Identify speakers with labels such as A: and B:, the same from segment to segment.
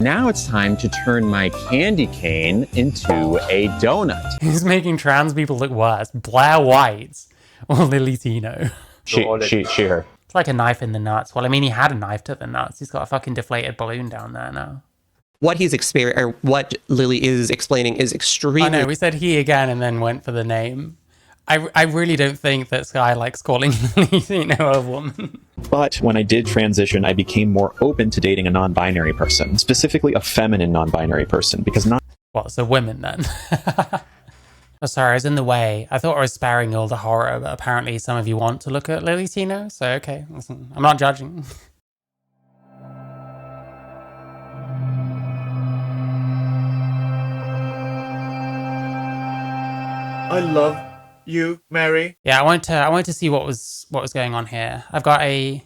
A: Now it's time to turn my candy cane into a donut.
B: Who's making trans people look worse? Blair White or lillytino?
A: She, her.
B: It's like a knife in the nuts. Well, I mean, he had a knife to the nuts. He's got a fucking deflated balloon down there now.
C: What he's or what Lily is explaining is extremely...
B: I know, we said he again and then went for the name. I really don't think that Sky likes calling lillytino a woman.
D: But when I did transition, I became more open to dating a non-binary person, specifically a feminine non-binary person, because not...
B: What, so women then? Oh, sorry, I was in the way. I thought I was sparing all the horror, but apparently some of you want to look at lillytino, so okay, listen, I'm not judging.
E: I love you, Mary.
B: Yeah, I wanted to see what was going on here. I've got a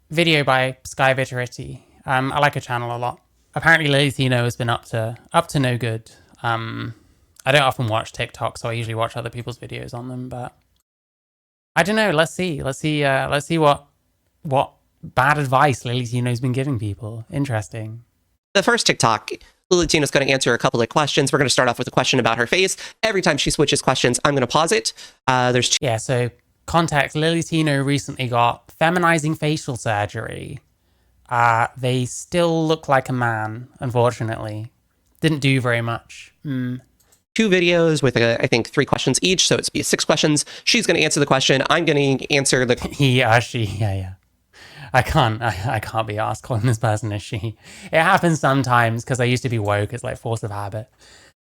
B: video by Sky Vitterity. I like her channel a lot. Apparently lillytino has been up to no good. I don't often watch TikTok, so I usually watch other people's videos on them, but I don't know. Let's see what bad advice lillytino's been giving people. Interesting.
C: The first TikTok, lillytino's going to answer a couple of questions. We're going to start off with a question about her face. Every time she switches questions, I'm going to pause it. There's two.
B: Yeah, so context, lillytino recently got feminizing facial surgery. They still look like a man, unfortunately. Didn't do very much.
C: Two videos with, I think, 3 questions each, so it's 6 questions. She's going to answer the question. I'm going to answer the...
B: He, she, yeah. I can't be asked calling this person a she. It happens sometimes because I used to be woke. It's like force of habit.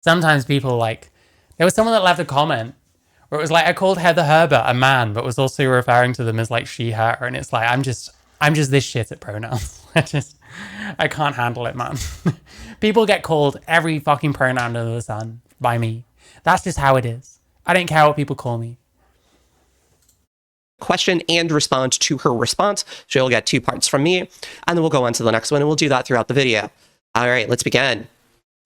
B: Sometimes people like... There was someone that left a comment where it was like, I called Heather Herbert a man, but was also referring to them as like she, her. And it's like, I'm just this shit at pronouns. I can't handle it, man. People get called every fucking pronoun under the sun by me. That's just how it is. I don't care what people call me.
C: Question and respond to her response. She'll get 2 parts from me, and then we'll go on to the next one, and we'll do that throughout the video. All right, let's begin.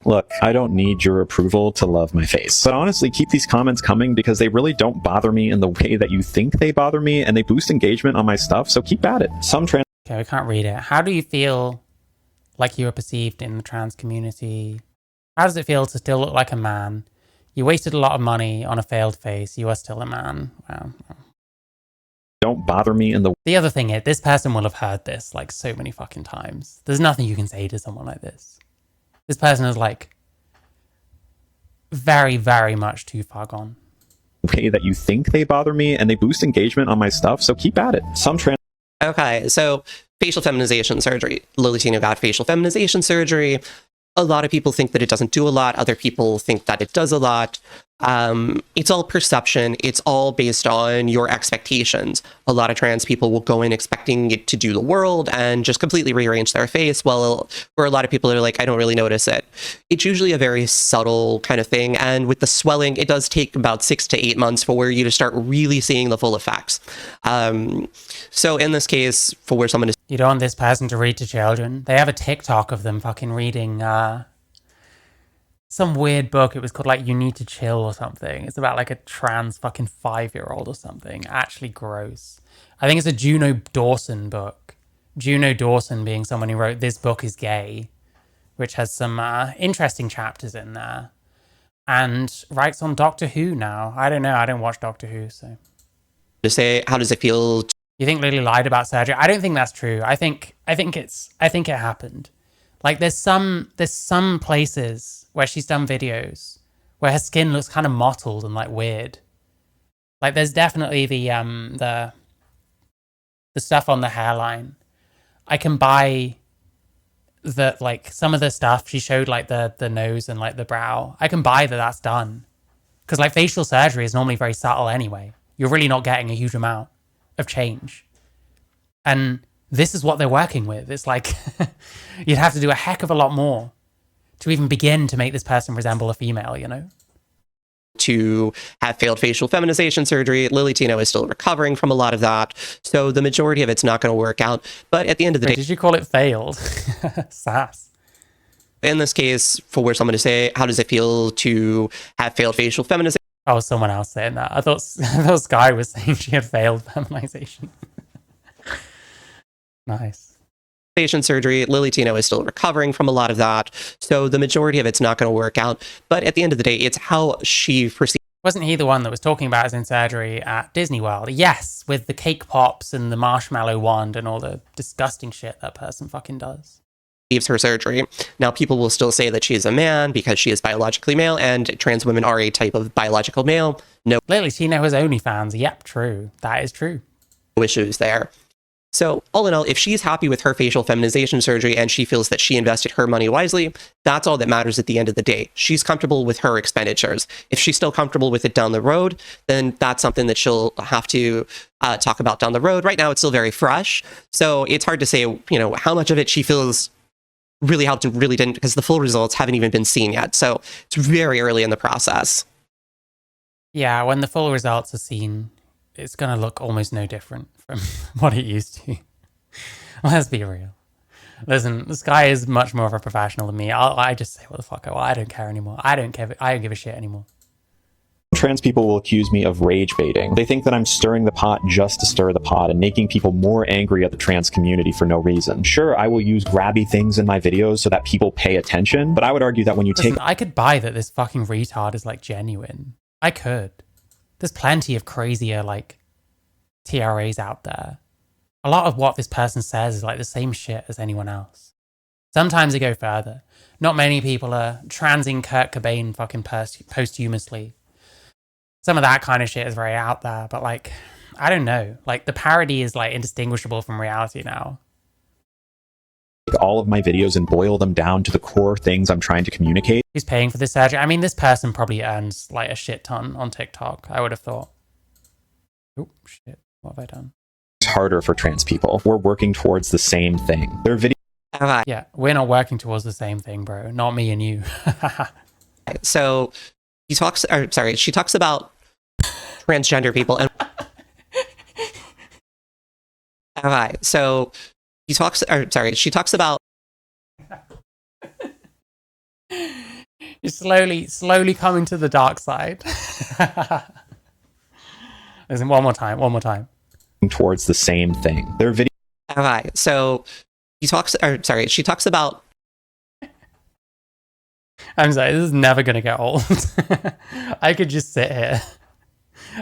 D: Look, I don't need your approval to love my face. But honestly, keep these comments coming because they really don't bother me in the way that you think they bother me, and they boost engagement on my stuff, so keep at it.
B: Okay, we can't read it. How do you feel like you are perceived in the trans community? How does it feel to still look like a man? You wasted a lot of money on a failed face. You are still a man. Wow.
D: Don't bother me in the...
B: The other thing is, this person will have heard this like so many fucking times. There's nothing you can say to someone like this. This person is like very, very much too far gone.
D: way that you think they bother me, and they boost engagement on my stuff, so keep at it.
C: Okay, so facial feminization surgery. lillytino got facial feminization surgery. A lot of people think that it doesn't do a lot. Other people think that it does a lot. It's all perception. It's all based on your expectations. A lot of trans people will go in expecting it to do the world and just completely rearrange their face. Well, for a lot of people that are like, I don't really notice it. It's usually a very subtle kind of thing. And with the swelling, it does take about 6 to 8 months for you to start really seeing the full effects. So in this case, for where someone is...
B: You don't want this person to read to children. They have a TikTok of them fucking reading some weird book. It was called like You Need to Chill or something. It's about like a trans fucking 5-year-old or something. Actually gross. I think it's a Juno Dawson book. Juno Dawson being someone who wrote This Book is Gay, which has some interesting chapters in there. And writes on Doctor Who now. I don't know. I don't watch Doctor Who, so...
C: To say, how does it feel?
B: You think Lily lied about surgery? I don't think that's true. I think it happened. Like there's some places where she's done videos where her skin looks kind of mottled and like weird. Like there's definitely the stuff on the hairline. I can buy the like some of the stuff she showed, like the nose and like the brow. I can buy that that's done. Because like facial surgery is normally very subtle anyway. You're really not getting a huge amount of change. And this is what they're working with. It's like you'd have to do a heck of a lot more to even begin to make this person resemble a female, you know?
C: To have failed facial feminization surgery. lillytino is still recovering from a lot of that. So the majority of it's not going to work out. But at the end of the day...
B: Did you call it failed? Sass.
C: In this case, for where someone to say, how does it feel to have failed facial feminization?
B: Oh, someone else saying that. I thought Sky was saying she had failed feminization. Nice.
C: surgery. Tino is still recovering from a lot of that. So the majority of it's not going to work out. But at the end of the day, it's how she perceives.
B: Wasn't he the one that was talking about his own surgery at Disney World? Yes, with the cake pops and the marshmallow wand and all the disgusting shit that person fucking does.
C: Her surgery. Now, people will still say that she is a man because she is biologically male, and trans women are a type of biological male. No
B: Tino has OnlyFans. Yep, true. That is true.
C: issues there. So, all in all, if she's happy with her facial feminization surgery and she feels that she invested her money wisely, that's all that matters at the end of the day. She's comfortable with her expenditures. If she's still comfortable with it down the road, then that's something that she'll have to talk about down the road. Right now, it's still very fresh. So, it's hard to say, how much of it she feels really helped and really didn't, because the full results haven't even been seen yet. So, it's very early in the process.
B: Yeah, when the full results are seen, it's going to look almost no different from what it used to. Let's be real. Listen, this guy is much more of a professional than me. I just say what the fuck I want. I don't care anymore. I don't give a shit anymore.
D: Trans people will accuse me of rage baiting. They think that I'm stirring the pot just to stir the pot and making people more angry at the trans community for no reason. Sure, I will use grabby things in my videos so that people pay attention, but I would argue that when you take...
B: I could buy that this fucking retard is like genuine. I could. There's plenty of crazier like TRAs out there. A lot of what this person says is like the same shit as anyone else. Sometimes they go further. Not many people are transing Kurt Cobain fucking posthumously. Some of that kind of shit is very out there, but like, I don't know. Like the parody is like indistinguishable from reality now.
D: All of my videos and boil them down to the core things I'm trying to communicate.
B: Who's paying for this surgery? I mean, this person probably earns like a shit ton on TikTok, I would have thought. Oh, shit. What have I done?
D: It's harder for trans people. We're working towards the same thing. Their video...
B: Yeah, we're not working towards the same thing, bro. Not me and you.
C: So she talks about transgender people and... Okay, so she talks about...
B: You're slowly coming to the dark side. Listen, one more time.
D: Towards the same thing. Their video...
C: Okay, so she talks about...
B: I'm sorry, this is never going to get old. I could just sit here.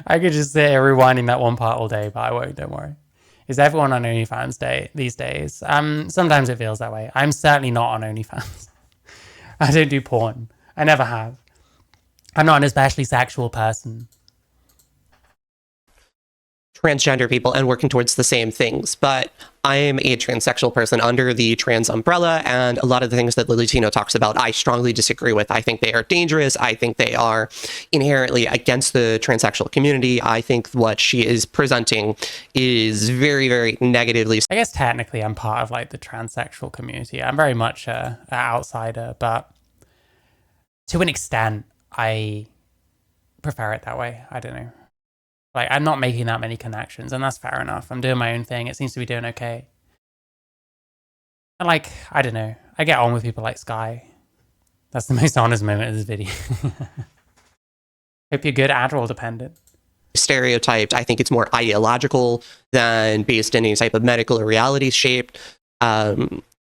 B: Rewinding that one part all day, but I won't, don't worry. Is everyone on OnlyFans these days? Sometimes it feels that way. I'm certainly not on OnlyFans. I don't do porn. I never have. I'm not an especially sexual person.
C: Transgender people and working towards the same things, but I am a transsexual person under the trans umbrella, and a lot of the things that Tino talks about, I strongly disagree with. I think they are dangerous. I think they are inherently against the transsexual community. I think what she is presenting is very, very negatively.
B: I guess technically I'm part of like the transsexual community. I'm very much an outsider, but to an extent, I prefer it that way. I don't know. Like, I'm not making that many connections, and that's fair enough. I'm doing my own thing. It seems to be doing okay. And like, I don't know. I get on with people like Sky. That's the most honest moment of this video. Hope you're good Adderall dependent.
C: Stereotyped. I think it's more ideological than based in any type of medical or reality shaped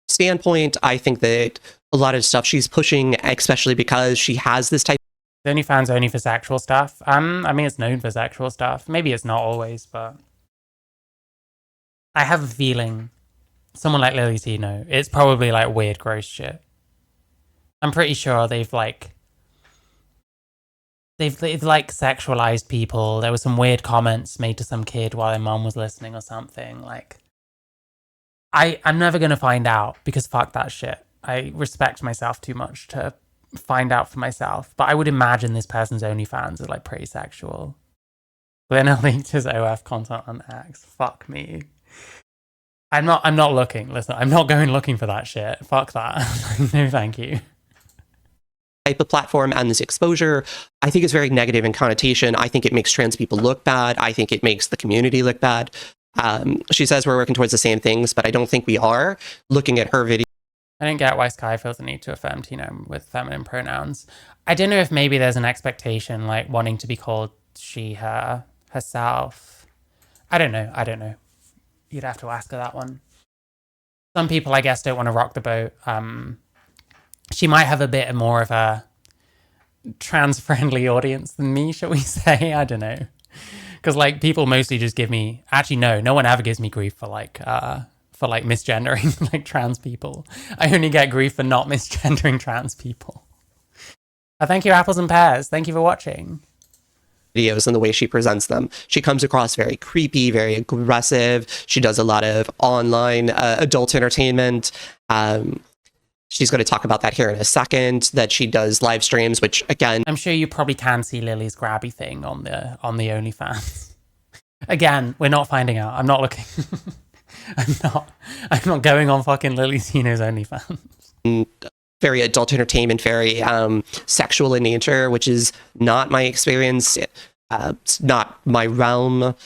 C: standpoint. I think that a lot of stuff she's pushing, especially because she has this type.
B: OnlyFans only for sexual stuff. I mean, it's known for sexual stuff. Maybe it's not always, but I have a feeling someone like Tino, it's probably like weird, gross shit. I'm pretty sure they've like sexualized people. There were some weird comments made to some kid while their mom was listening or something. Like, I'm never gonna find out because fuck that shit. I respect myself too much to find out for myself, but I would imagine this person's OnlyFans is like pretty sexual. Glenn linked his OF content on X. Fuck me. I'm not looking. Listen, I'm not going looking for that shit. Fuck that. No, thank you.
C: Type of platform and this exposure, I think is very negative in connotation. I think it makes trans people look bad. I think it makes the community look bad. She says we're working towards the same things, but I don't think we are. Looking at her video,
B: I don't get why Sky feels the need to affirm Tino with feminine pronouns. I don't know if maybe there's an expectation, like wanting to be called she, her, herself. I don't know. You'd have to ask her that one. some people, I guess, don't want to rock the boat. She might have a bit more of a trans-friendly audience than me, shall we say? I don't know. Because, like, people mostly just give me... Actually, no one ever gives me grief for misgendering, like, trans people. I only get grief for not misgendering trans people. Thank you, Apples and Pears. Thank you for watching.
C: Videos and the way she presents them. She comes across very creepy, very aggressive. She does a lot of online adult entertainment. She's going to talk about that here in a second, that she does live streams, which again...
B: I'm sure you probably can see Lily's grabby thing on the OnlyFans. Again, we're not finding out. I'm not looking. I'm not going on fucking Lily Tino's OnlyFans.
C: Very adult entertainment, very sexual in nature, which is not my experience. It's not my realm.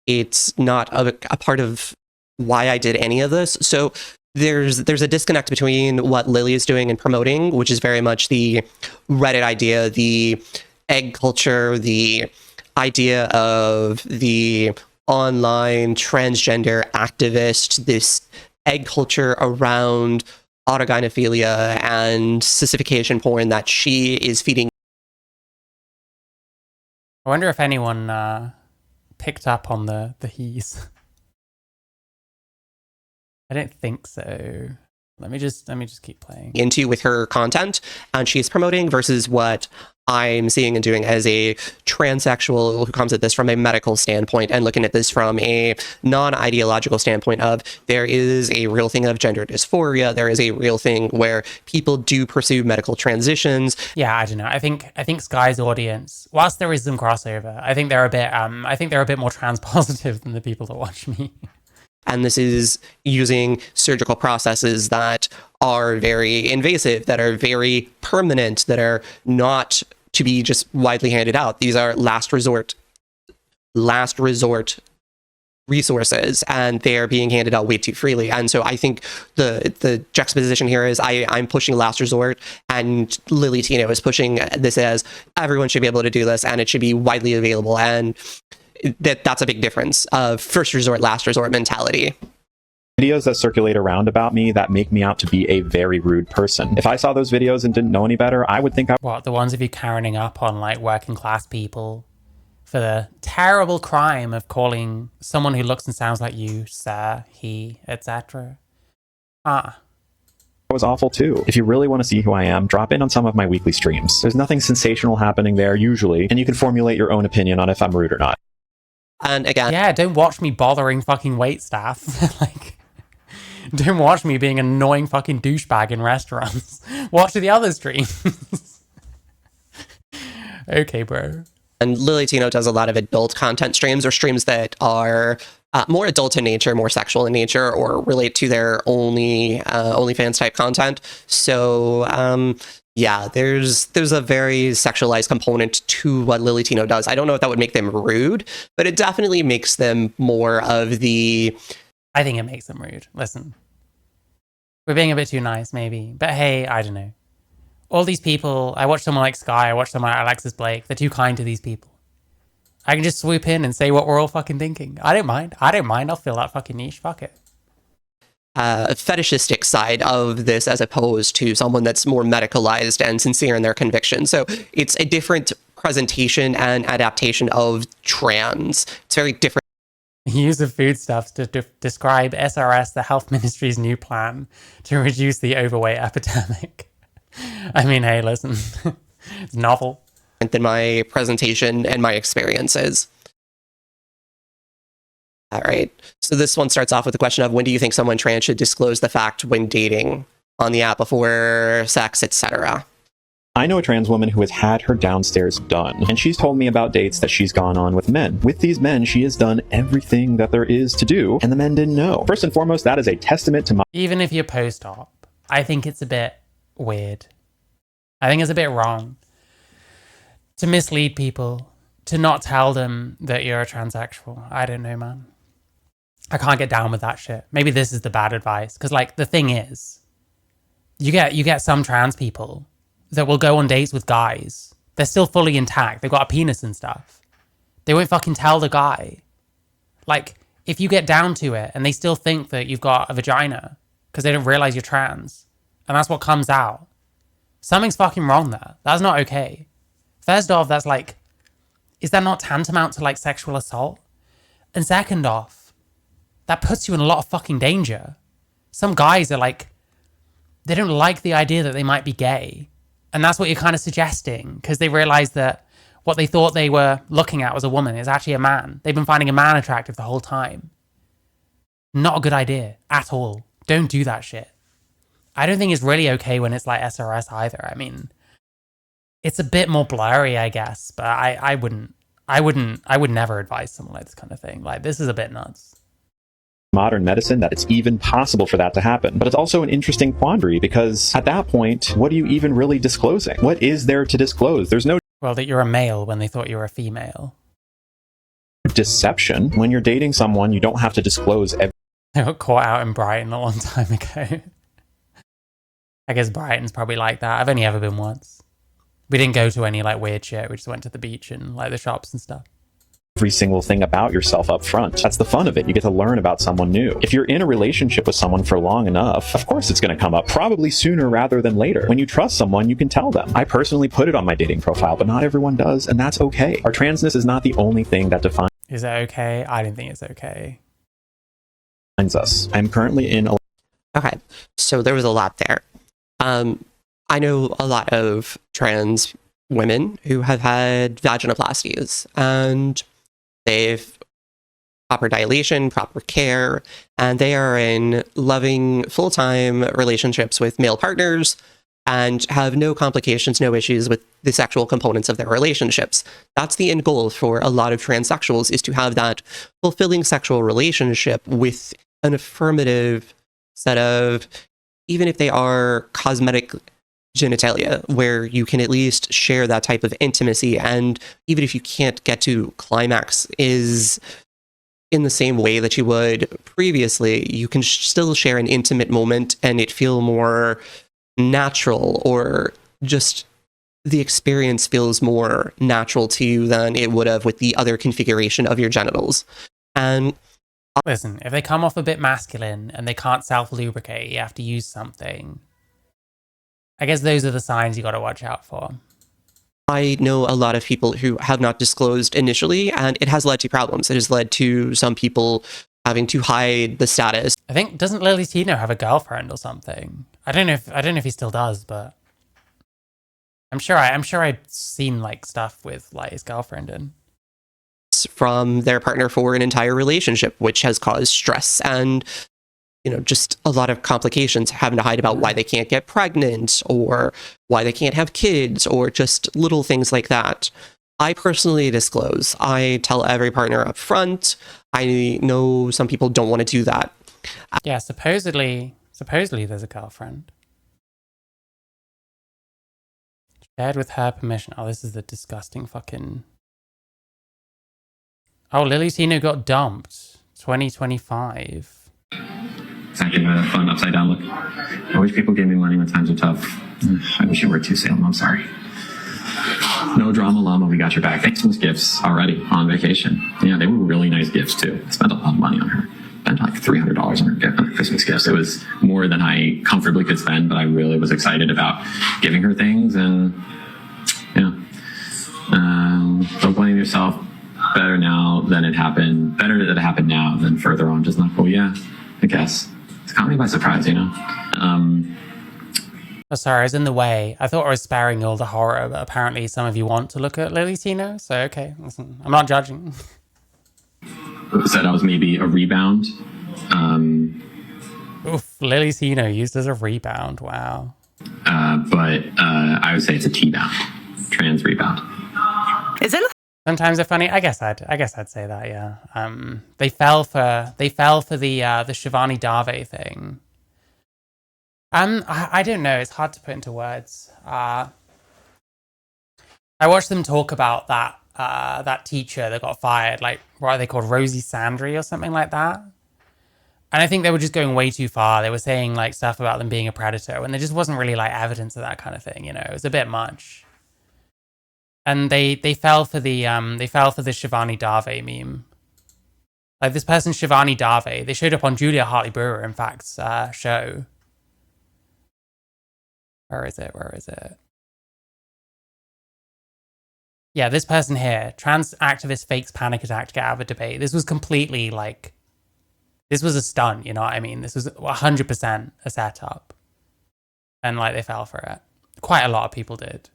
C: It's not a part of why I did any of this. So there's a disconnect between what Lily is doing and promoting, which is very much the Reddit idea, the egg culture, the idea of the online transgender activist, this egg culture around autogynephilia and sissification porn that she is feeding.
B: I wonder if anyone picked up on the he's. I don't think so. Let me just keep playing.
C: Into with her content, and she's promoting, versus what I'm seeing and doing as a transsexual who comes at this from a medical standpoint and looking at this from a non-ideological standpoint of there is a real thing of gender dysphoria. There is a real thing where people do pursue medical transitions.
B: Yeah, I don't know. I think Sky's audience, whilst there is some crossover, I think they're a bit more trans positive than the people that watch me.
C: And this is using surgical processes that are very invasive, that are very permanent, that are not to be just widely handed out. These are last resort resources, and they're being handed out way too freely. And so I think the juxtaposition here is I'm pushing last resort, and Lily Tino is pushing this as everyone should be able to do this, and it should be widely available. And that's a big difference of first resort, last resort mentality.
D: Videos that circulate around about me that make me out to be a very rude person. If I saw those videos and didn't know any better, I would think
B: What, the ones of you Karening up on like working class people for the terrible crime of calling someone who looks and sounds like you, sir, he, etc.
D: It was awful too. If you really want to see who I am, drop in on some of my weekly streams. There's nothing sensational happening there usually, and you can formulate your own opinion on if I'm rude or not.
C: And again,
B: yeah, don't watch me bothering fucking wait staff. Like, don't watch me being an annoying fucking douchebag in restaurants. Watch the other streams. Okay, bro.
C: And Lily Tino does a lot of adult content streams, or streams that are more adult in nature, more sexual in nature, or relate to their OnlyFans type content. So yeah, there's a very sexualized component to what Lily Tino does. I don't know if that would make them rude, but it definitely makes them more of the...
B: I think it makes them rude. Listen, we're being a bit too nice, maybe. But hey, I don't know. All these people, I watch someone like Sky, I watch someone like Alexis Blake, they're too kind to these people. I can just swoop in and say what we're all fucking thinking. I don't mind. I'll fill that fucking niche. Fuck it.
C: Fetishistic side of this, as opposed to someone that's more medicalized and sincere in their conviction. So it's a different presentation and adaptation of trans. It's very different.
B: Use of foodstuffs to describe SRS, the health ministry's new plan to reduce the overweight epidemic. I mean, hey, listen, it's novel.
C: Than my presentation and my experiences. All right. So this one starts off with the question of when do you think someone trans should disclose the fact when dating on the app before sex, etc.?
D: I know a trans woman who has had her downstairs done, and she's told me about dates that she's gone on with men. With these men, she has done everything that there is to do, and the men didn't know. First and foremost, that is a testament to my...
B: Even if you're post-op, I think it's a bit weird. I think it's a bit wrong to mislead people, to not tell them that you're a transsexual. I don't know, man. I can't get down with that shit. Maybe this is the bad advice. Because, like, the thing is, you get some trans people that will go on dates with guys. They're still fully intact. They've got a penis and stuff. They won't fucking tell the guy. Like, if you get down to it and they still think that you've got a vagina, because they don't realize you're trans. And that's what comes out. Something's fucking wrong there. That's not okay. First off, that's like, is that not tantamount to like sexual assault? And second off, that puts you in a lot of fucking danger. Some guys are like, they don't like the idea that they might be gay. And that's what you're kind of suggesting, because they realize that what they thought they were looking at was a woman is actually a man. They've been finding a man attractive the whole time. Not a good idea at all. Don't do that shit. I don't think it's really okay when it's like SRS either. I mean, it's a bit more blurry, I guess, but I would never advise someone like this kind of thing. Like, this is a bit nuts.
D: Modern medicine that it's even possible for that to happen. But it's also an interesting quandary, because at that point, what are you even really disclosing? What is there to disclose? There's no
B: Well, that you're a male when they thought you were a female.
D: deception. When you're dating someone, you don't have to disclose everything.
B: They got caught out in Brighton a long time ago. I guess Brighton's probably like that. I've only ever been once. We didn't go to any like weird shit. We just went to the beach and like the shops and stuff.
D: Every single thing about yourself up front. That's the fun of it. You get to learn about someone new. If you're in a relationship with someone for long enough, of course it's going to come up, probably sooner rather than later. When you trust someone, you can tell them. I personally put it on my dating profile, but not everyone does, and that's okay. Our transness is not the only thing that defines
B: Is it okay? I don't think it's okay.
D: us. I'm currently in a
C: Okay, so there was a lot there. I know a lot of trans women who have had vaginoplasties, and they've proper dilation, proper care, and they are in loving full-time relationships with male partners and have no complications, no issues with the sexual components of their relationships. That's the end goal for a lot of transsexuals, is to have that fulfilling sexual relationship with an affirmative set of, even if they are cosmetic genitalia, where you can at least share that type of intimacy, and even if you can't get to climax is in the same way that you would previously, you can still share an intimate moment and it feel more natural, or just the experience feels more natural to you than it would have with the other configuration of your genitals. And
B: Listen, if they come off a bit masculine and they can't self-lubricate, you have to use something. I guess those are the signs you got to watch out for.
C: I know a lot of people who have not disclosed initially, and it has led to problems. It has led to some people having to hide the status.
B: I think, doesn't lillytino have a girlfriend or something? I don't know if he still does, but I'm sure I'd seen like stuff with like his girlfriend in.
C: From their partner for an entire relationship, which has caused stress and, you know, just a lot of complications, having to hide about why they can't get pregnant or why they can't have kids, or just little things like that. I personally disclose. I tell every partner up front. I know some people don't want to do that.
B: Yeah, supposedly there's a girlfriend. Shared with her permission. Oh, this is the disgusting fucking... Oh, lillytino got dumped. 2025.
F: It's not giving a fun upside down look. I wish people gave me money when times are tough. I wish you were too, Salem. I'm sorry. No drama, llama. We got your back. Christmas gifts already on vacation. Yeah, they were really nice gifts too. I spent a lot of money on her. Spent like $300 on her Christmas gifts. It was more than I comfortably could spend, but I really was excited about giving her things. And yeah, don't blame yourself. Better now than it happened. Better that it happened now than further on. Just not. Oh yeah, I guess it's caught me by surprise, you know.
B: Oh, sorry, I was in the way. I thought I was sparing you all the horror, but apparently some of you want to look at lillytino. So okay, listen, I'm not judging.
F: Said I was maybe a rebound.
B: Oof, lillytino used as a rebound. Wow.
F: But I would say it's a T-bound, trans rebound.
G: Is it?
B: Sometimes they're funny. I guess I'd say that. Yeah. They fell for the Shivani Dave thing. I don't know. It's hard to put into words. I watched them talk about that teacher that got fired. Like, what are they called? Rosie Sandry or something like that. And I think they were just going way too far. They were saying like stuff about them being a predator, when there just wasn't really like evidence of that kind of thing. You know, it was a bit much. And they fell for the Shivani Dave meme. Like this person, Shivani Dave, they showed up on Julia Hartley-Brewer, in fact, show. Where is it? Yeah, this person here, trans activist fakes panic attack to get out of a debate. This was completely like, this was a stunt, you know what I mean? This was 100% a setup. And like they fell for it. Quite a lot of people did.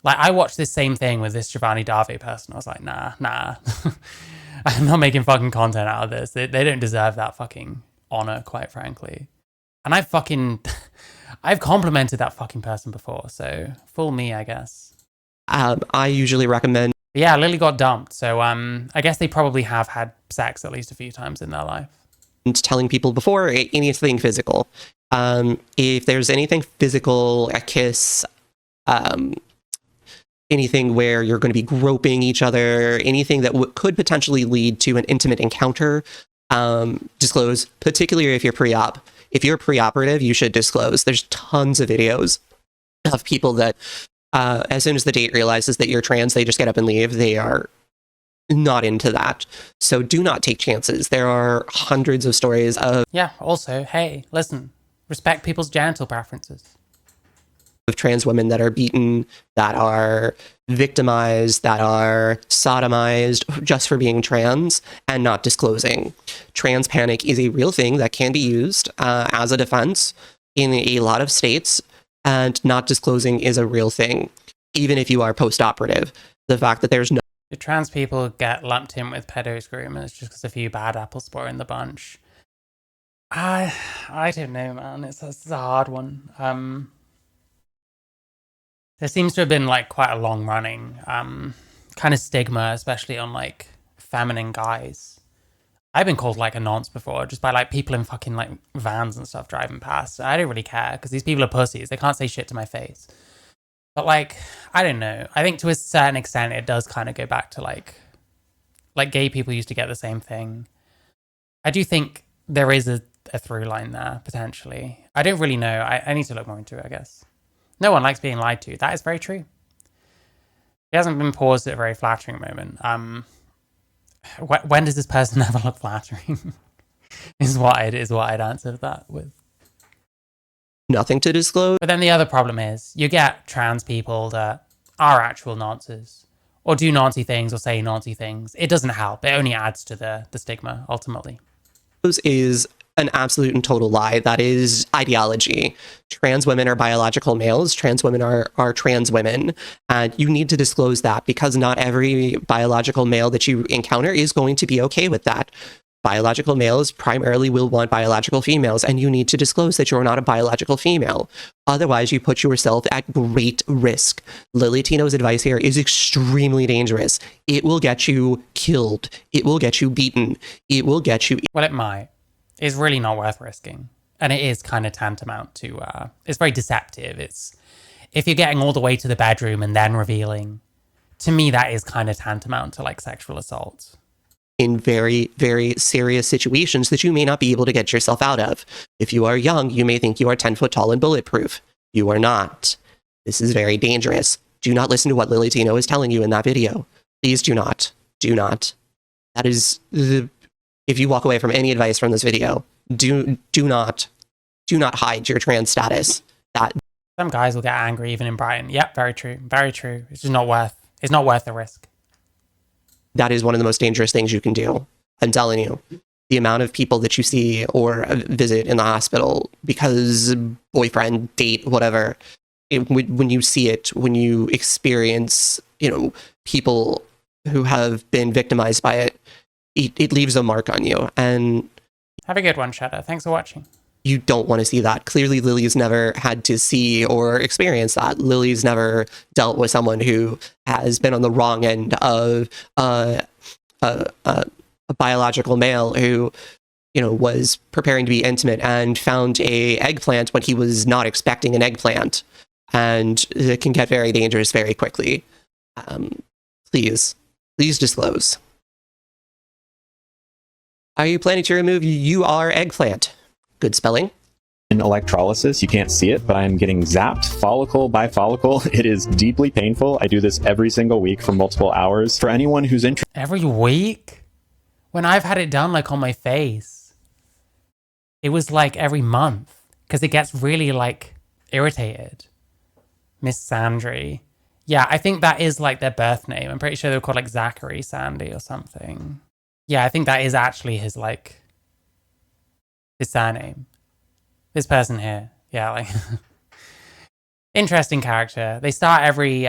B: Like I watched this same thing with this Shivani Dave person. I was like, nah. I'm not making fucking content out of this. They don't deserve that fucking honor, quite frankly. And I've complimented that fucking person before, so fool me, I guess.
C: I usually recommend...
B: Yeah, Lily got dumped, so I guess they probably have had sex at least a few times in their life.
C: Telling people before anything physical. If there's anything physical, a kiss, anything where you're going to be groping each other, anything that could potentially lead to an intimate encounter, disclose, particularly if you're pre-op. If you're pre-operative, you should disclose. There's tons of videos of people that as soon as the date realizes that you're trans, they just get up and leave. They are not into that. So do not take chances. There are hundreds of stories of...
B: Yeah, also, hey, listen, respect people's genital preferences.
C: Of trans women that are beaten, that are victimized, that are sodomized just for being trans and not disclosing. Trans panic is a real thing that can be used as a defense in a lot of states, and not disclosing is a real thing, even if you are post-operative. The fact that there's no...
B: Do trans people get lumped in with pedos groomers just because a few bad apples sport in the bunch? I don't know, man. It's a hard one. There seems to have been like quite a long running kind of stigma, especially on like feminine guys. I've been called like a nonce before just by like people in fucking like vans and stuff driving past. I don't really care because these people are pussies. They can't say shit to my face. But like, I don't know. I think to a certain extent it does kind of go back to like gay people used to get the same thing. I do think there is a through line there potentially. I don't really know. I need to look more into it, I guess. No one likes being lied to. That is very true. He hasn't been paused at a very flattering moment. When does this person ever look flattering? is what I'd answer that with.
C: Nothing to disclose.
B: But then the other problem is you get trans people that are actual nonces or do nancy things or say nancy things. It doesn't help. It only adds to the stigma ultimately.
C: Is an absolute and total lie. That is ideology. Trans women are biological males. Trans women are trans women. And you need to disclose that because not every biological male that you encounter is going to be okay with that. Biological males primarily will want biological females, and you need to disclose that you're not a biological female. Otherwise, you put yourself at great risk. Lily Tino's advice here is extremely dangerous. It will get you killed. It will get you beaten. It will get you...
B: Well, it might. It's really not worth risking. And it is kind of tantamount to... it's very deceptive. It's... If you're getting all the way to the bedroom and then revealing, to me, that is kind of tantamount to like sexual assault.
C: In very, very serious situations that you may not be able to get yourself out of. If you are young, you may think you are 10 foot tall and bulletproof. You are not. This is very dangerous. Do not listen to what Lily Tino is telling you in that video. Please do not. Do not. That is the... If you walk away from any advice from this video, do not hide your trans status. That...
B: Some guys will get angry even in Brighton. Yep, very true. Very true. It's just not worth the risk.
C: That is one of the most dangerous things you can do. I'm telling you, the amount of people that you see or visit in the hospital because boyfriend, date, whatever, when you see it, when you experience, people who have been victimized by it, it leaves a mark on you. And
B: have a good one, Shadow. Thanks for watching.
C: You don't want to see that. Clearly, Lily's never had to see or experience that. Lily's never dealt with someone who has been on the wrong end of a biological male who, was preparing to be intimate and found a eggplant when he was not expecting an eggplant. And it can get very dangerous very quickly. Please disclose. Are you planning to remove your eggplant? Good spelling.
D: In electrolysis, you can't see it, but I'm getting zapped follicle by follicle. It is deeply painful. I do this every single week for multiple hours. For anyone who's interested...
B: Every week? when I've had it done like on my face, it was like every month because it gets really like irritated. Miss Sandry. Yeah, I think that is like their birth name. I'm pretty sure they were called like Zachary Sandy or something. Yeah, I think that is actually his like his surname. This person here. Yeah, like interesting character. They start every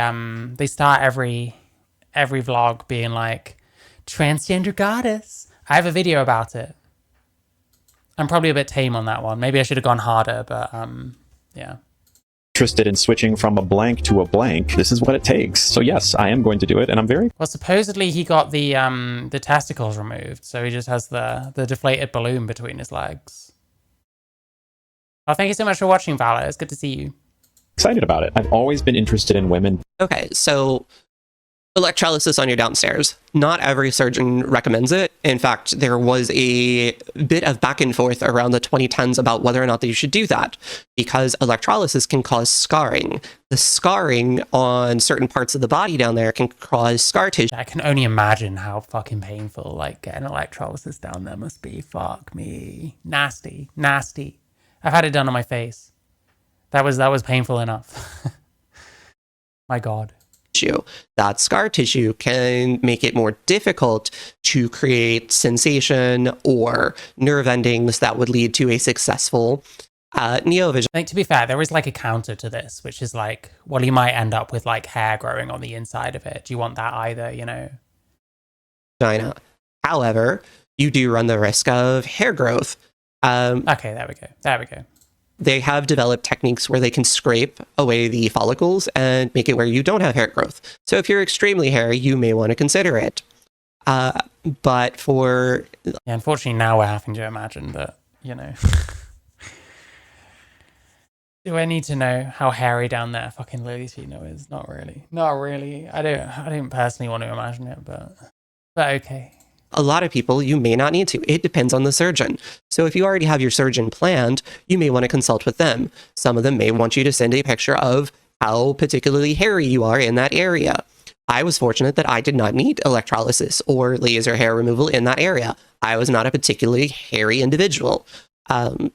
B: vlog being like transgender goddess. I have a video about it. I'm probably a bit tame on that one. Maybe I should have gone harder, but yeah.
D: Interested in switching from a blank to a blank, this is what it takes. So yes, I am going to do it, and I'm very...
B: Well, supposedly he got the testicles removed, so he just has the deflated balloon between his legs. Well, thank you so much for watching, Valor. It's good to see you.
D: excited about it. I've always been interested in women.
C: Okay, so electrolysis on your downstairs. Not every surgeon recommends it. In fact, there was a bit of back and forth around the 2010s about whether or not you should do that, because electrolysis can cause scarring. The scarring on certain parts of the body down there can cause scar tissue.
B: I can only imagine how fucking painful like getting electrolysis down there must be. Fuck me. Nasty. Nasty. I've had it done on my face. That was painful enough. My God.
C: That scar tissue can make it more difficult to create sensation or nerve endings that would lead to a successful neovision.
B: I think, to be fair, there is like a counter to this, which is like, well, you might end up with like hair growing on the inside of it. Do you want that either, you know?
C: Vagina. However, you do run the risk of hair growth.
B: Okay, there we go. There we go.
C: They have developed techniques where they can scrape away the follicles and make it where you don't have hair growth. So if you're extremely hairy, you may want to consider it. But for...
B: Yeah, unfortunately, now we're having to imagine that, you know... Do I need to know how hairy down there fucking lillytino is? Not really. Not really. I don't personally want to imagine it, but okay.
C: A lot of people, you may not need to. It depends on the surgeon. So if you already have your surgeon planned, you may want to consult with them. Some of them may want you to send a picture of how particularly hairy you are in that area. I was fortunate that I did not need electrolysis or laser hair removal in that area. I was not a particularly hairy individual. I've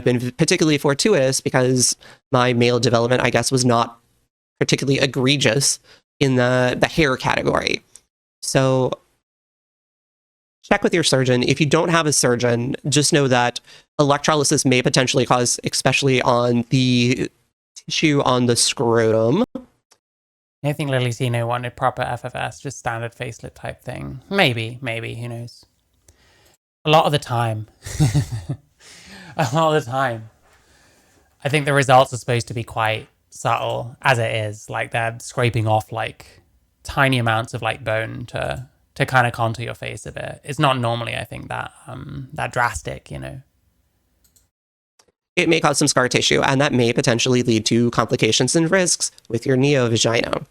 C: been particularly fortuitous because my male development, I guess, was not particularly egregious in the hair category. So check with your surgeon. If you don't have a surgeon, just know that electrolysis may potentially cause, especially on the tissue on the scrotum.
B: I think lillytino wanted proper FFS, just standard facelift type thing. Maybe, who knows? A lot of the time. A lot of the time. I think the results are supposed to be quite subtle, as it is. Like, they're scraping off, like, tiny amounts of, like, bone to kind of contour your face a bit. It's not normally, I think, that drastic, you know.
C: It may cause some scar tissue, and that may potentially lead to complications and risks with your neovagina.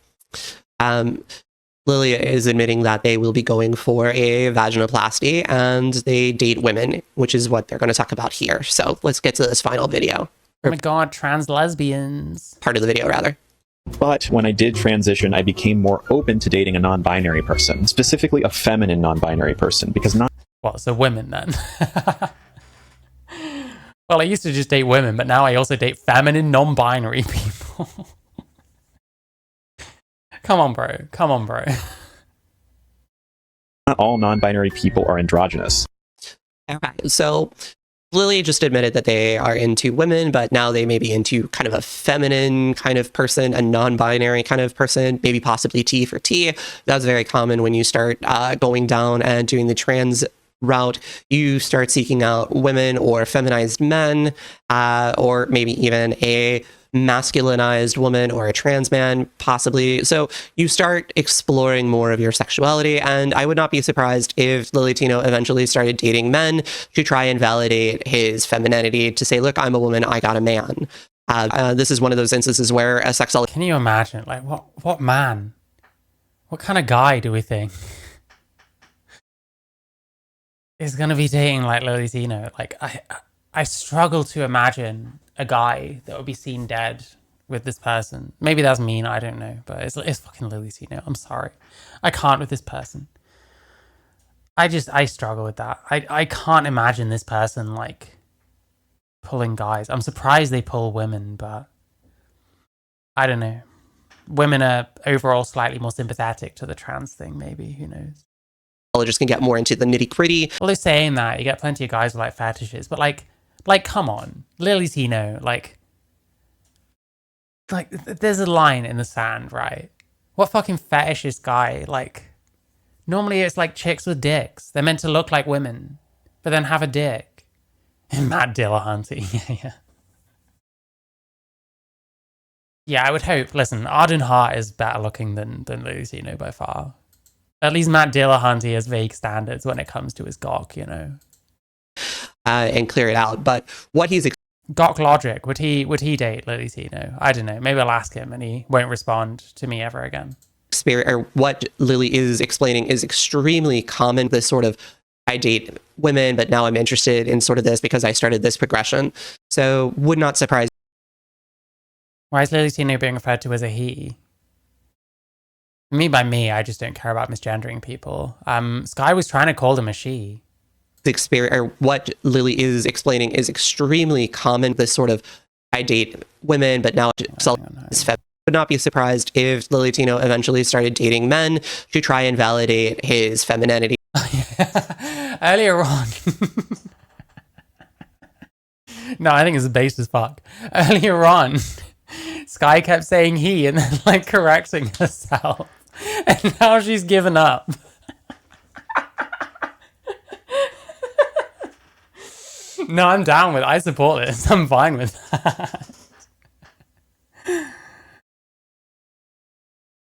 C: Lily is admitting that they will be going for a vaginoplasty, and they date women, which is what they're going to talk about here. So let's get to this final video.
B: Oh my God, trans lesbians.
C: Part of the video, rather.
D: But when I did transition, I became more open to dating a non-binary person, specifically a feminine non-binary person, because not...
B: What, so women then? Well, I used to just date women, but now I also date feminine non-binary people. Come on, bro. Come on, bro.
D: Not all non-binary people are androgynous.
C: Okay, so Lily just admitted that they are into women, but now they may be into kind of a feminine kind of person, a non-binary kind of person, maybe possibly T for T. That's very common when you start going down and doing the trans route. You start seeking out women or feminized men, or maybe even a masculinized woman or a trans man, possibly. So you start exploring more of your sexuality, and I would not be surprised if lillytino eventually started dating men to try and validate his femininity, to say, look, I'm a woman, I got a man. This is one of those instances where a sexologist...
B: Can you imagine? Like, what man? What kind of guy do we think is going to be dating like lillytino? Like, I struggle to imagine a guy that would be seen dead with this person. Maybe that's mean, I don't know, but it's fucking lillytino. I'm sorry. I can't with this person. I struggle with that. I can't imagine this person like pulling guys. I'm surprised they pull women, but I don't know. Women are overall slightly more sympathetic to the trans thing, maybe. Who knows?
C: Just can get more into the nitty gritty.
B: Well, they're saying that you get plenty of guys with like fetishes, but like, come on, lillytino, like, there's a line in the sand, right? What fucking fetishist guy? Like, normally it's like chicks with dicks. They're meant to look like women, but then have a dick. Matt Dillahunty, yeah. Yeah, I would hope. Listen, Arden Hart is better looking than lillytino by far. At least Matt Dillahunty has vague standards when it comes to his gawk, you know.
C: And clear it out. But what he's
B: Gawk Logic, would he date lillytino? I don't know. Maybe I'll ask him and he won't respond to me ever again.
C: or what Lily is explaining is extremely common. This sort of, I date women, but now I'm interested in sort of this because I started this progression. So would not surprise.
B: Why is lillytino being referred to as a he? Me by me, I just don't care about misgendering people. Sky was trying to call them a she.
C: Or what Lily is explaining is extremely common. This sort of, I date women, but now would not be surprised if lillytino eventually started dating men to try and validate his femininity.
B: Earlier on. No, I think it's based as fuck. Earlier on, Sky kept saying he and then like correcting herself. And now she's given up. No, I'm down with it. I support this. I'm fine with that.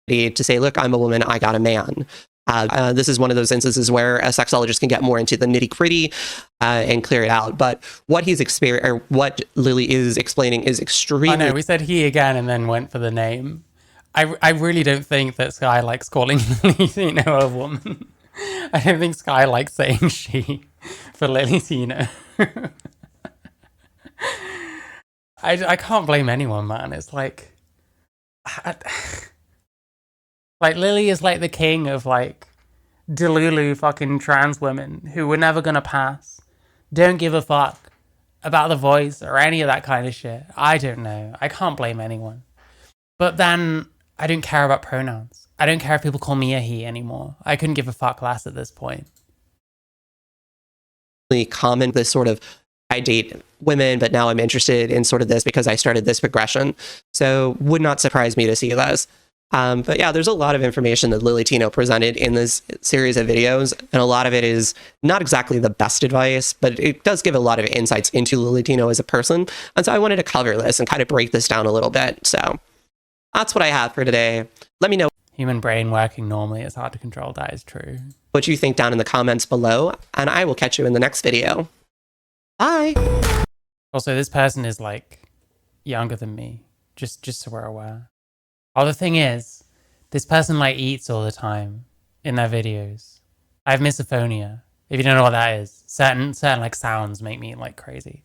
C: To say, look, I'm a woman, I got a man. This is one of those instances where a sexologist can get more into the nitty gritty and clear it out. But what he's or what Lily is explaining is extremely.
B: I know we said he again and then went for the name. I really don't think that Sky likes calling lillytino a woman. I don't think Sky likes saying she for lillytino. I can't blame anyone, man. It's like Lily is like the king of like Delulu fucking trans women who were never gonna pass, don't give a fuck about the voice or any of that kind of shit. I don't know. I can't blame anyone. But then I don't care about pronouns. I don't care if people call me a he anymore. I couldn't give a fuck less at this point.
C: Common, this sort of, I date women, but now I'm interested in sort of this because I started this progression. So would not surprise me to see this. But yeah, there's a lot of information that lillytino presented in this series of videos, and a lot of it is not exactly the best advice, but it does give a lot of insights into lillytino as a person. And so I wanted to cover this and kind of break this down a little bit. So that's what I have for today. Let me know.
B: Human brain working normally is hard to control. That is true.
C: What you think down in the comments below, and I will catch you in the next video. Bye.
B: Also, this person is like younger than me, just so we're aware. Oh, the thing is, this person like eats all the time in their videos. I have misophonia. If you don't know what that is, certain like sounds make me like crazy.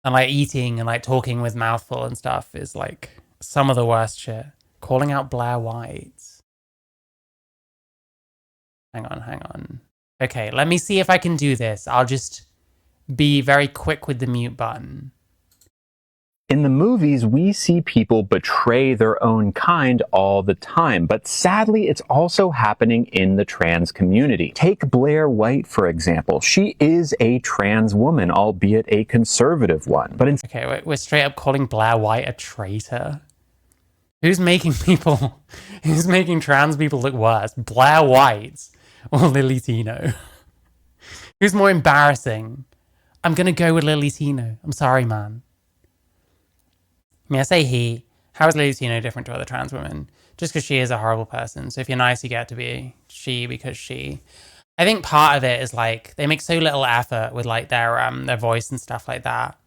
B: And like eating and like talking with mouthful and stuff is like some of the worst shit. Calling out Blair White. Hang on. Okay, let me see if I can do this. I'll just be very quick with the mute button.
A: In the movies, we see people betray their own kind all the time, but sadly, it's also happening in the trans community. Take Blair White, for example. She is a trans woman, albeit a conservative one. But
B: okay, we're straight up calling Blair White a traitor. Who's making trans people look worse? Blair White or lillytino? Who's more embarrassing? I'm gonna go with lillytino. I'm sorry, man. I mean, I say he. How is lillytino different to other trans women? Just because she is a horrible person. So if you're nice, you get to be she because she. I think part of it is like they make so little effort with like their voice and stuff like that,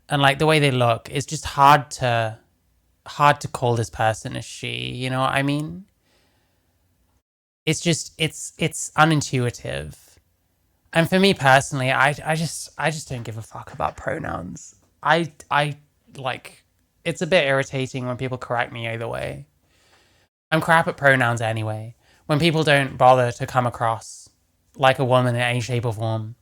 B: and like the way they look. It's just hard to call this person a she. You know what I mean? It's just it's unintuitive. And for me personally, I just don't give a fuck about pronouns. I like. It's a bit irritating when people correct me either way. I'm crap at pronouns anyway. When people don't bother to come across like a woman in any shape or form,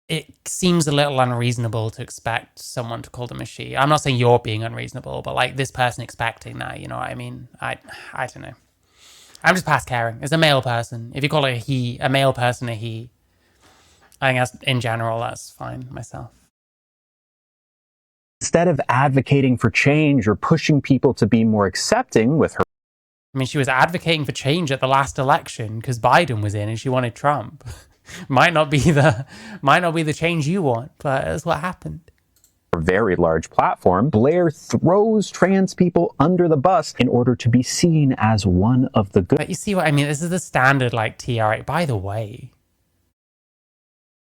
B: it seems a little unreasonable to expect someone to call them a she. I'm not saying you're being unreasonable, but like this person expecting that, you know what I mean? I don't know. I'm just past caring. As a male person, if you call it a he, a male person a he, I think that's, in general, that's fine myself.
A: Instead of advocating for change or pushing people to be more accepting with her
B: I mean, she was advocating for change at the last election because Biden was in and she wanted Trump. might not be the change you want, but that's what happened.
A: very large platform, Blair throws trans people under the bus in order to be seen as one of the good.
B: But you see what I mean? This is the standard, like, TRA. By the way,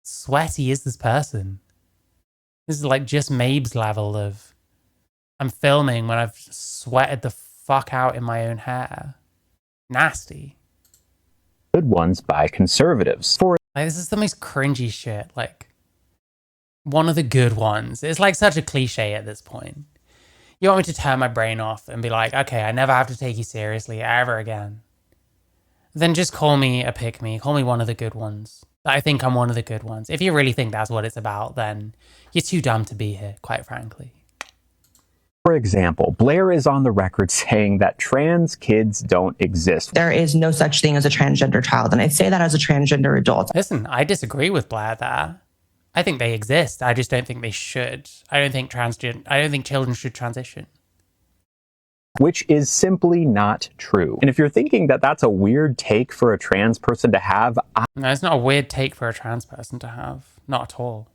B: sweaty is this person? This is like just Mabe's level of I'm filming when I've sweated the fuck out in my own hair. Nasty.
A: Good ones by conservatives. For
B: Like, this is the most cringy shit. Like, one of the good ones. It's like such a cliche at this point. You want me to turn my brain off and be like, okay, I never have to take you seriously ever again. Then just call me a pick-me. Call me one of the good ones. I think I'm one of the good ones. If you really think that's what it's about, then you're too dumb to be here, quite frankly.
A: For example, Blair is on the record saying that trans kids don't exist.
G: There is no such thing as a transgender child, and I say that as a transgender adult.
B: Listen, I disagree with Blair there. I think they exist. I just don't think they should. I don't think children should transition.
A: Which is simply not true. And if you're thinking that that's a weird take for a trans person to have,
B: No, it's not a weird take for a trans person to have. Not at all.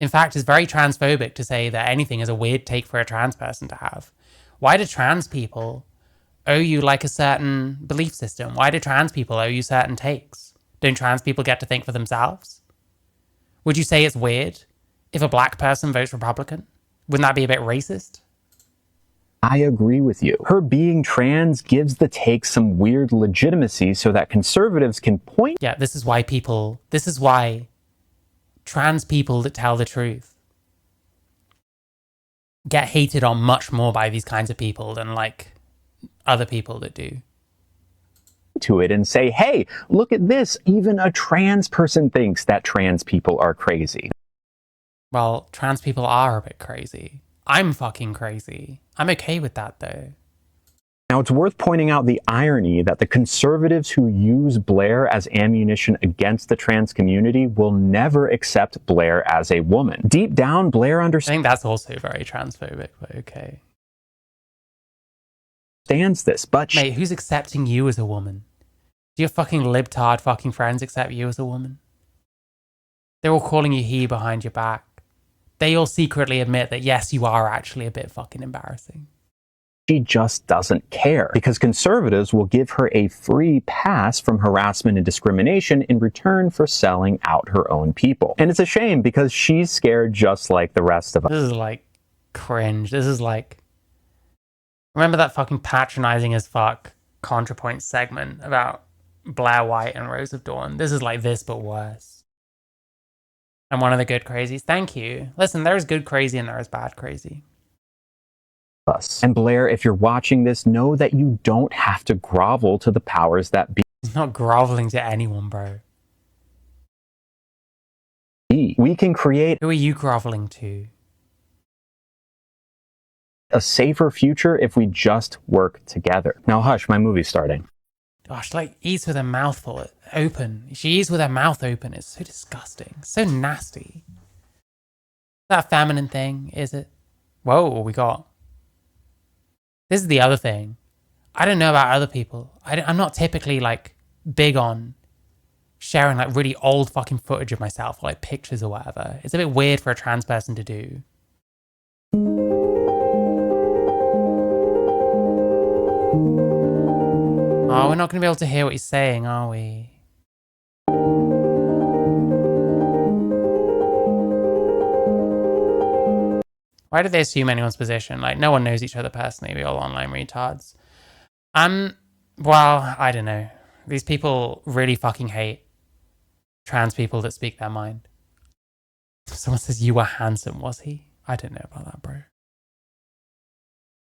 B: In fact, it's very transphobic to say that anything is a weird take for a trans person to have. Why do trans people owe you like a certain belief system? Why do trans people owe you certain takes? Don't trans people get to think for themselves? Would you say it's weird if a black person votes Republican? Wouldn't that be a bit racist?
A: I agree with you. Her being trans gives the take some weird legitimacy so that conservatives can point.
B: Yeah, this is why trans people that tell the truth get hated on much more by these kinds of people than like other people that do.
A: To it and say, hey, look at this. Even a trans person thinks that trans people are crazy.
B: Well, trans people are a bit crazy. I'm fucking crazy. I'm okay with that though.
A: Now, it's worth pointing out the irony that the conservatives who use Blair as ammunition against the trans community will never accept Blair as a woman. Deep down, Blair
B: I think that's also very transphobic, but okay.
A: understands this, but
B: Mate, who's accepting you as a woman? Do your fucking libtard fucking friends accept you as a woman? They're all calling you he behind your back. They all secretly admit that yes, you are actually a bit fucking embarrassing.
A: she just doesn't care, because conservatives will give her a free pass from harassment and discrimination in return for selling out her own people. And it's a shame, because she's scared just like the rest of us.
B: This is like cringe. This is like, remember that fucking patronizing as fuck ContraPoint segment about Blair White and Rose of Dawn? This is like this, but worse. I'm one of the good crazies. Thank you. Listen, there's good crazy and there's bad crazy.
A: And Blair, if you're watching this, know that you don't have to grovel to the powers that be.
B: It's not groveling to anyone, bro.
A: We can create
B: Who are you groveling to?
A: a safer future if we just work together. Now hush, my movie's starting.
B: Gosh, like eats with her mouth full open. She eats with her mouth open. It's so disgusting. So nasty. That feminine thing, is it? Whoa, what we got? This is the other thing. I don't know about other people. I'm not typically like big on sharing like really old fucking footage of myself, or like pictures or whatever. It's a bit weird for a trans person to do. Oh, we're not going to be able to hear what he's saying, are we? Why did they assume anyone's position? Like, no one knows each other personally. We all online retards. Well, I don't know. These people really fucking hate trans people that speak their mind. Someone says you were handsome, was he? I don't know about that, bro.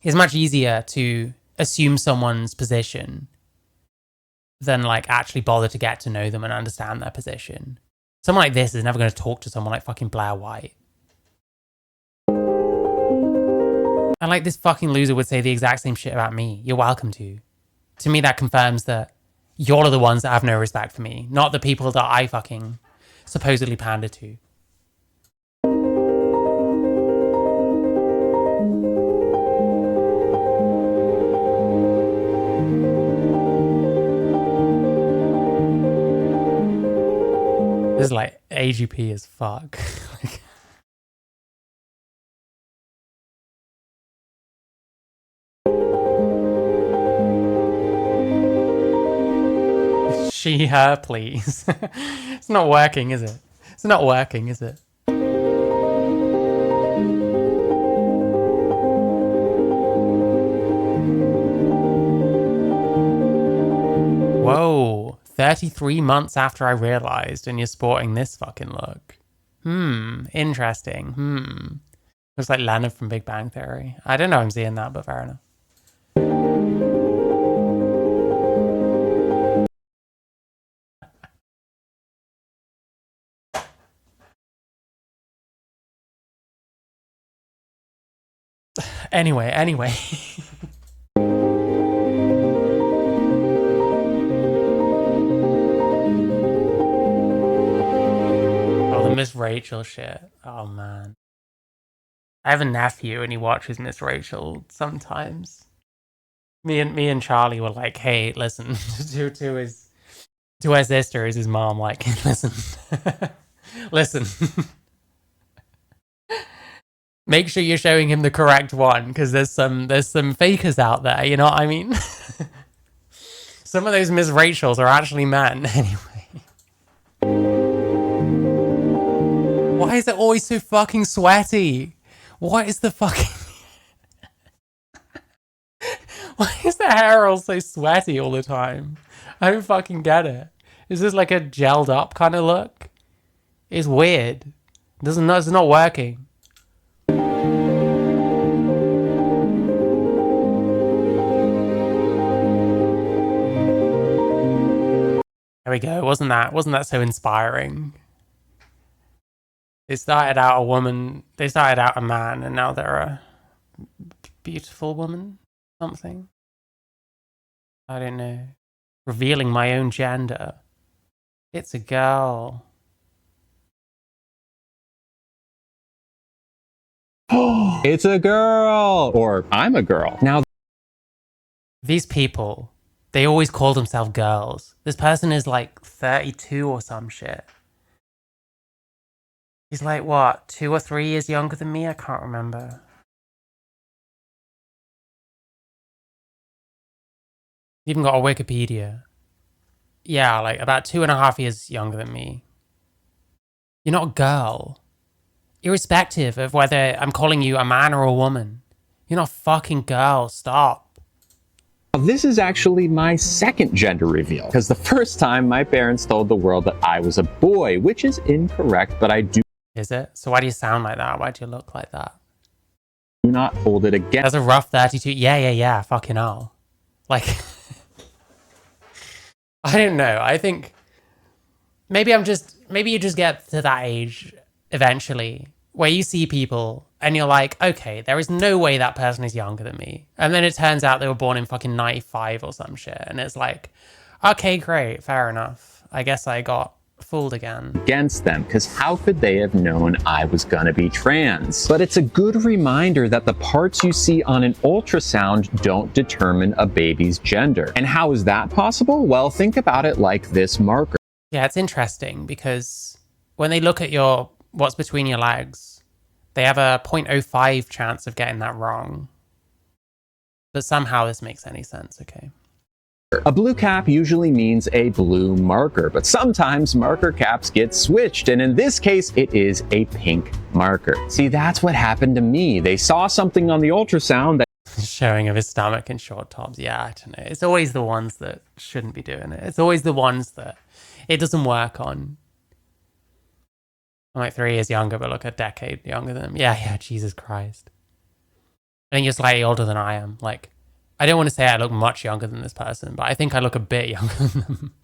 B: It's much easier to assume someone's position than like actually bother to get to know them and understand their position. Someone like this is never going to talk to someone like fucking Blair White. And like this fucking loser would say the exact same shit about me. You're welcome to. To me, that confirms that you're the ones that have no respect for me, not the people that I fucking supposedly pander to. This is like AGP as fuck. She, her, please. It's not working, is it? It's not working, is it? Whoa, 33 months after I realized and you're sporting this fucking look. Interesting. Looks like Leonard from Big Bang Theory. I don't know I'm seeing that, but fair enough. Anyway. Oh, the Miss Rachel shit. Oh, man. I have a nephew and he watches Miss Rachel sometimes. Me and Charlie were like, hey, listen, to her sister is his mom, like, listen. Listen. Make sure you're showing him the correct one, because there's some fakers out there, you know what I mean? Some of those Miss Rachels are actually men. Anyway. Why is it always so fucking sweaty? What is the fucking... Why is the hair all so sweaty all the time? I don't fucking get it. Is this like a gelled up kind of look? It's weird. It's not working. There we go. Wasn't that so inspiring? They started out a woman, they started out a man, and now they're a beautiful woman. Something. I don't know. Revealing my own gender. It's a girl.
A: It's a girl! Or I'm a girl. Now,
B: These people, they always call themselves girls. This person is like 32 or some shit. He's like, what, 2 or 3 years younger than me? I can't remember. Even got a Wikipedia. Yeah, like about 2.5 years younger than me. You're not a girl. Irrespective of whether I'm calling you a man or a woman. You're not a fucking girl. Stop.
A: this is actually my second gender reveal, because the first time my parents told the world that I was a boy, which is incorrect, but I do
B: Is it? So why do you sound like that? Why do you look like that?
A: not hold it against.
B: That's a rough 32. Yeah. Fucking hell. Like, I don't know. I think maybe you just get to that age eventually where you see people and you're like, okay, there is no way that person is younger than me. And then it turns out they were born in fucking 95 or some shit. And it's like, okay, great. Fair enough. I guess I got fooled again.
A: Against them, because how could they have known I was gonna be trans? But it's a good reminder that the parts you see on an ultrasound don't determine a baby's gender. And how is that possible? Well, think about it like this marker.
B: Yeah, it's interesting because when they look at what's between your legs, they have a 0.05 chance of getting that wrong. But somehow this makes any sense, okay?
A: A blue cap usually means a blue marker, but sometimes marker caps get switched, and in this case, it is a pink marker. See, that's what happened to me. They saw something on the ultrasound that
B: Showing of his stomach in short tops. Yeah, I don't know. It's always the ones that shouldn't be doing it. It's always the ones that it doesn't work on. I'm like 3 years younger, but look, a decade younger than him. Yeah, Jesus Christ. I think you're slightly older than I am. Like, I don't want to say I look much younger than this person, but I think I look a bit younger than them.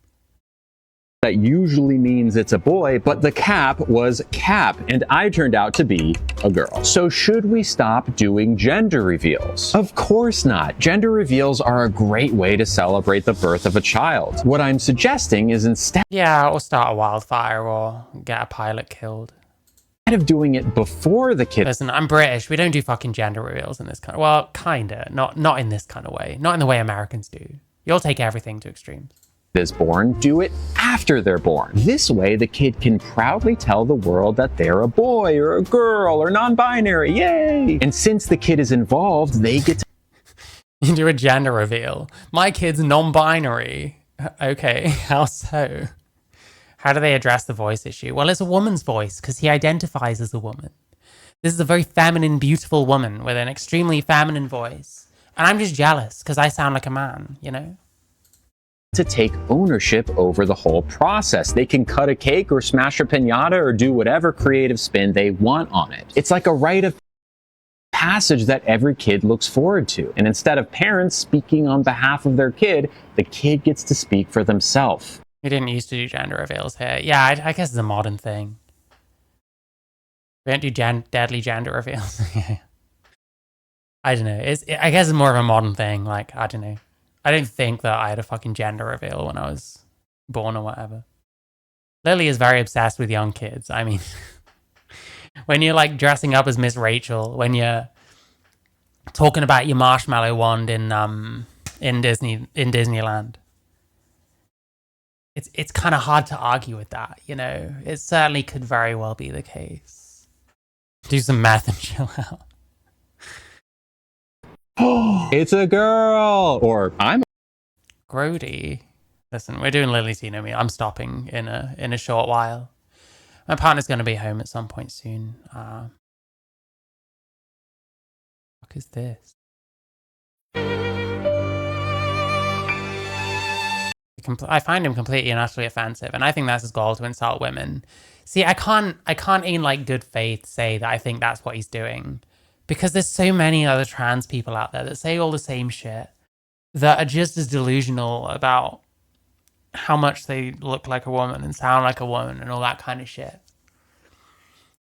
A: That usually means it's a boy, but the cap was Cap, and I turned out to be a girl. So should we stop doing gender reveals? Of course not. Gender reveals are a great way to celebrate the birth of a child. What I'm suggesting is instead
B: Yeah, or start a wildfire or get a pilot killed.
A: of doing it before the kid
B: Listen, I'm British. We don't do fucking gender reveals in this kind of... Well, kinda. Not in this kind of way. Not in the way Americans do. You'll take everything to extremes.
A: is born, do it after they're born. This way, the kid can proudly tell the world that they're a boy or a girl or non-binary. Yay! And since the kid is involved, they get to
B: You do a gender reveal. My kid's non-binary. Okay, how so? How do they address the voice issue? Well, it's a woman's voice because he identifies as a woman. This is a very feminine, beautiful woman with an extremely feminine voice. And I'm just jealous because I sound like a man, you know?
A: to take ownership over the whole process. They can cut a cake or smash a piñata or do whatever creative spin they want on it. It's like a rite of passage that every kid looks forward to. And instead of parents speaking on behalf of their kid, the kid gets to speak for themselves.
B: We didn't used to do gender reveals here. Yeah, I guess it's a modern thing. We don't do deadly gender reveals. I don't know. I guess it's more of a modern thing. Like, I don't know. I don't think that I had a fucking gender reveal when I was born or whatever. Lily is very obsessed with young kids. I mean, when you're like dressing up as Miss Rachel, when you're talking about your marshmallow wand in Disneyland, it's kind of hard to argue with that, you know. It certainly could very well be the case. Do some math and chill out.
A: It's a girl! Or I'm
B: Grody. Listen, we're doing lillytino me. I'm stopping in a short while. My partner's going to be home at some point soon. What is this? I find him completely and utterly offensive, and I think that's his goal, to insult women. See, I can't in like good faith say that I think that's what he's doing, because there's so many other trans people out there that say all the same shit, that are just as delusional about how much they look like a woman and sound like a woman and all that kind of shit.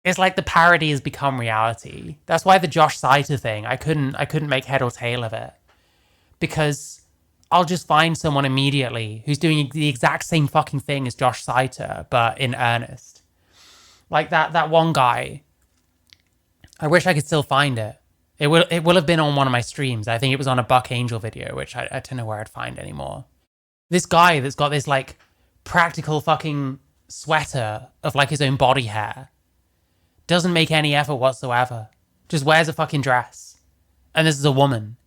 B: It's like the parody has become reality. That's why the Josh Saiter thing, I couldn't make head or tail of it, because I'll just find someone immediately who's doing the exact same fucking thing as Josh Saiter, but in earnest. Like that one guy. I wish I could still find it. It will have been on one of my streams. I think it was on a Buck Angel video, which I don't know where I'd find anymore. This guy that's got this like practical fucking sweater of like his own body hair. Doesn't make any effort whatsoever. Just wears a fucking dress. And this is a woman.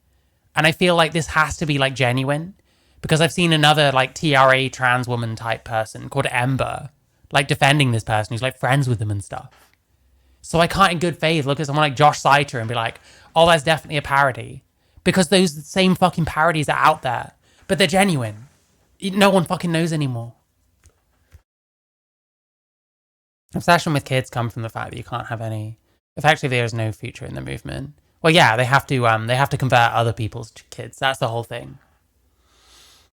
B: And I feel like this has to be like genuine, because I've seen another like TRA trans woman type person called Ember like defending this person who's like friends with them and stuff. So I can't in good faith look at someone like Josh Saiter and be like, oh, that's definitely a parody, because those same fucking parodies are out there, but they're genuine. No one fucking knows anymore. Obsession with kids come from the fact that you can't have any. Effectively, there's no future in the movement. Well, yeah, they have to convert other people's kids. That's the whole thing.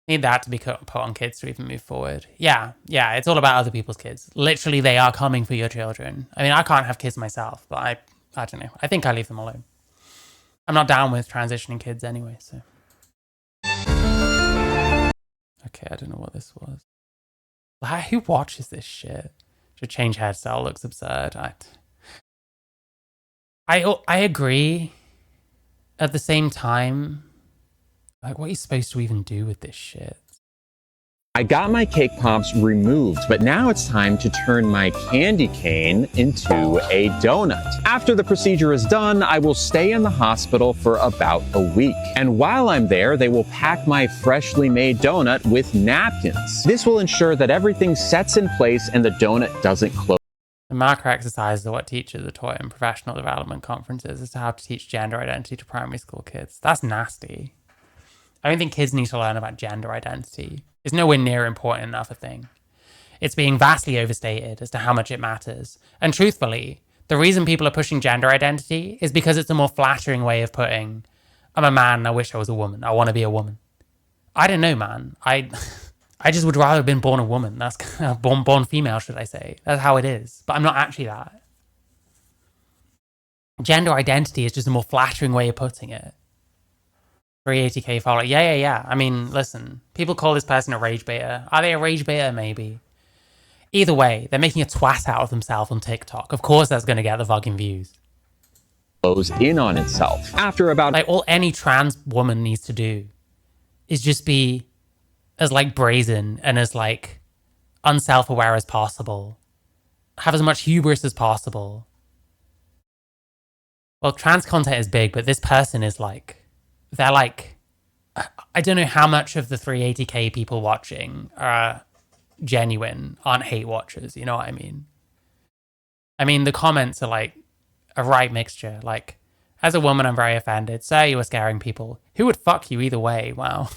B: Need that to be put on kids to even move forward. Yeah, it's all about other people's kids. Literally, they are coming for your children. I mean, I can't have kids myself, but I don't know. I think I leave them alone. I'm not down with transitioning kids anyway, so. Okay, I don't know what this was. Like, who watches this shit? Should change hairstyle, looks absurd. I agree. At the same time, like, what are you supposed to even do with this shit?
A: I got my cake pops removed, but now it's time to turn my candy cane into a donut. After the procedure is done, I will stay in the hospital for about a week. And while I'm there, they will pack my freshly made donut with napkins. This will ensure that everything sets in place and the donut doesn't close.
B: The marker exercises are what teachers are taught in professional development conferences as to how to teach gender identity to primary school kids. That's nasty. I don't think kids need to learn about gender identity. It's nowhere near important enough a thing. It's being vastly overstated as to how much it matters. And truthfully, the reason people are pushing gender identity is because it's a more flattering way of putting, I'm a man. I wish I was a woman. I want to be a woman. I don't know, man. I just would rather have been born a woman. That's born female, should I say. That's how it is. But I'm not actually that. Gender identity is just a more flattering way of putting it. 380k follower. Yeah. I mean, listen. People call this person a rage baiter. Are they a rage baiter? Maybe. Either way, they're making a twat out of themselves on TikTok. Of course that's going to get the fucking views.
A: Close in on itself. After about
B: like all any trans woman needs to do is just be as like brazen and as like unself-aware as possible. Have as much hubris as possible. Well, trans content is big, but this person is like, they're like, I don't know how much of the 380k people watching are genuine, aren't hate watchers, you know what I mean? I mean, the comments are like a right mixture. Like, as a woman, I'm very offended. Sir, you were scaring people. Who would fuck you either way? Wow.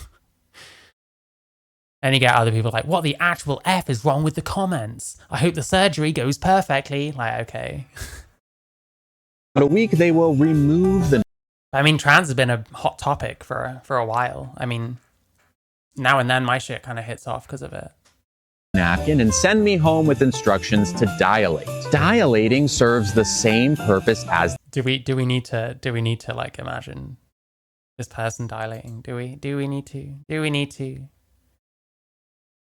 B: And you get other people like, what the actual F is wrong with the comments? I hope the surgery goes perfectly. Like, okay.
A: a week, they will remove the
B: I mean, trans has been a hot topic for a while. I mean, now and then my shit kind of hits off because of it.
A: napkin and send me home with instructions to dilate. Dilating serves the same purpose as
B: Do we need to like imagine this person dilating? Do we need to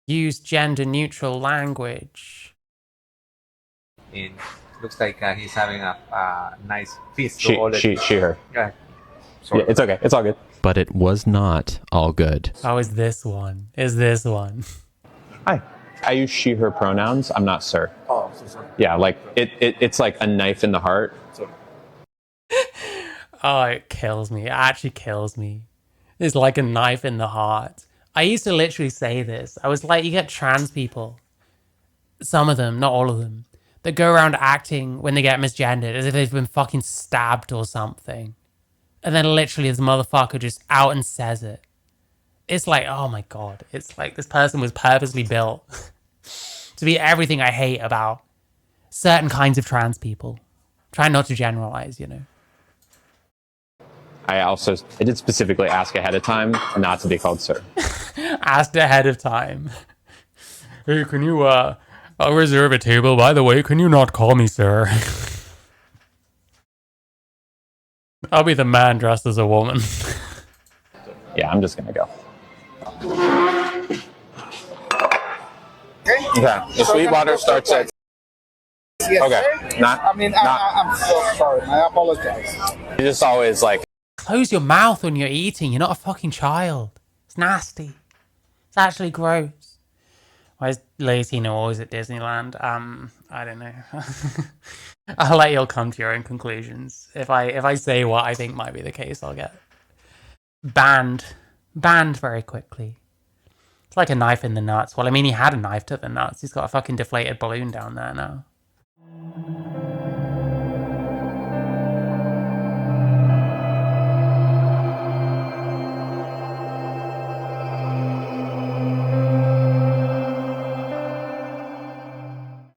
B: use gender neutral language?
H: It looks like he's having a nice feast.
A: she, her.
H: Yeah.
A: Yeah, it's okay. It's all good.
I: But it was not all good.
B: Oh, is this one?
A: Hi. I use she, her pronouns. I'm not sir.
E: Oh, so sorry.
A: Yeah, like it's like a knife in the heart.
B: Oh, it kills me. It actually kills me. It's like a knife in the heart. I used to literally say this. I was like, you get trans people, some of them, not all of them, that go around acting when they get misgendered as if they've been fucking stabbed or something. And then literally this motherfucker just out and says it. It's like, oh my God. It's like this person was purposely built to be everything I hate about certain kinds of trans people. Try not to generalize, you know.
A: I did specifically ask ahead of time not to be called sir.
B: Asked ahead of time. Hey, can you, I'll reserve a table. By the way, can you not call me sir? I'll be the man dressed as a woman.
A: Yeah, I'm just gonna go. Okay. The Sweetwater starts at.
E: Yes,
A: Okay.
E: I'm so sorry. I apologize.
A: You just always like.
B: Close your mouth when you're eating. You're not a fucking child. It's nasty. It's actually gross. Why is Tino always at Disneyland? I don't know. I'll let you all come to your own conclusions. If I say what I think might be the case, I'll get banned very quickly. It's like a knife in the nuts. Well, I mean, he had a knife to the nuts. He's got a fucking deflated balloon down there now.